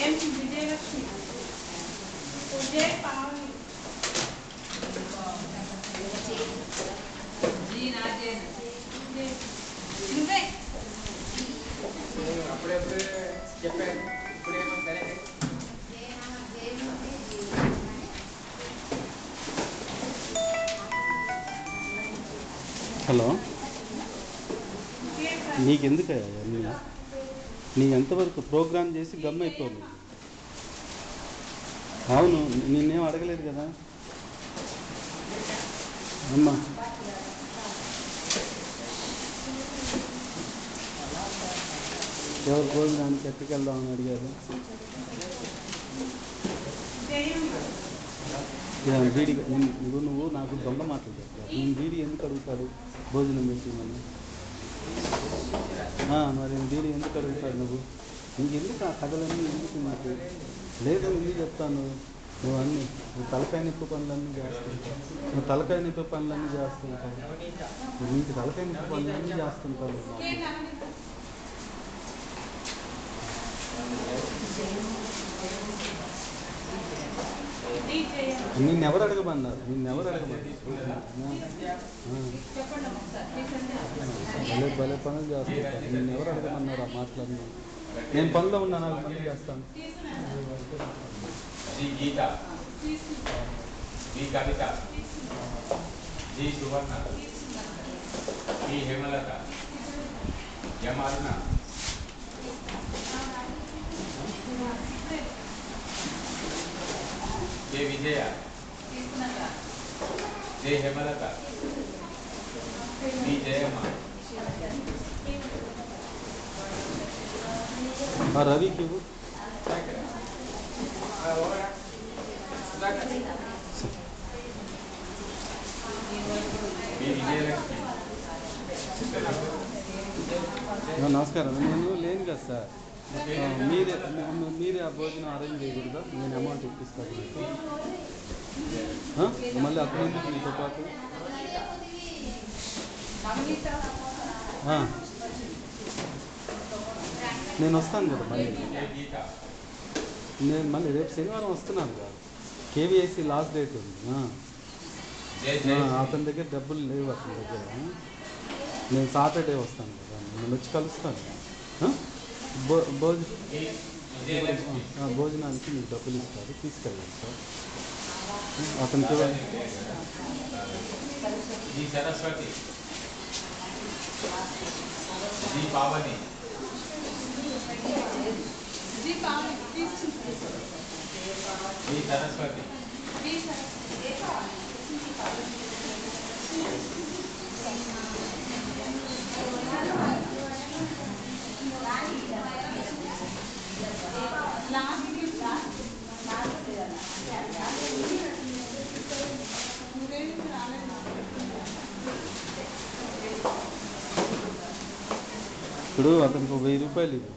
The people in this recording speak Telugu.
విజయలక్ష్మి ఉదయ పావని నువ్వే అప్పుడెప్పుడు చెప్పాను ఇప్పుడేమో సరే హలో నీకెందుకయ్యా నీ ఎంతవరకు ప్రోగ్రామ్ చేసి గమ్ అయిపోను. అవును నిన్నేం అడగలేదు కదా అమ్మా. ఎవరు భోజనానికి ఎక్కడికి వెళ్దామని అడిగారు. డీడీ నువ్వు నాకు దొంగ మాటలు చెప్తావు. నేను డీడీ ఎందుకు అడుగుతాడు భోజనం పెట్టిమని? మరి డీడీ ఎందుకు అడుగుతాడు? నీకెందుకు ఆ కథలన్నీ ఎందుకు? నాకు లేదు ఎందుకు చెప్తాను. నువ్వు తలకాయ నిప్పు పనులన్నీ చేస్తుంటావు. నీకు తలకాయ నిప్పు పనులన్నీ చేస్తుంటావు. నిన్నెవరు అడగమన్నారు? భలే పనులు చేస్తుంటాను. నిన్నెవరు అడగమన్నారు ఆ మాట్లాడినా? నేను పనిలో ఉన్నా, నాకు పనులు చేస్తాను. జీ గీత, జీ కవిత, జీ సువర్ణ, జీ హేమలత, యమారుణ, జే విజయ, జే హేమలత, జీ జయమ్మ, రవికి నమస్కారం. నేను లేను కదా సార్, మీరే ఆ భోజనం అరేంజ్ చేయకూడదా? నేను అమౌంట్ ఇప్పిస్తాను. మళ్ళీ అక్కడ ఎందుకు మీతో పాటు? నేను వస్తాను కదా మళ్ళీ రేపు శనివారం వస్తున్నాను కదా. కేవీఐసి లాస్ట్ డేట్ ఉంది. అతని దగ్గర డబ్బులు లేవు. అతని దగ్గర నేను సాటర్డే వస్తాను కదా, నేను వచ్చి కలుస్తాను. భోజనానికి మీకు డబ్బులు ఇస్తారు, తీసుకెళ్ళండి సార్. అతనికి సరస్వతి, జీ పావని, జీ సరస్వతి, ఇప్పుడు అతనికి 1000 రూపాయలు ఇవ్వు.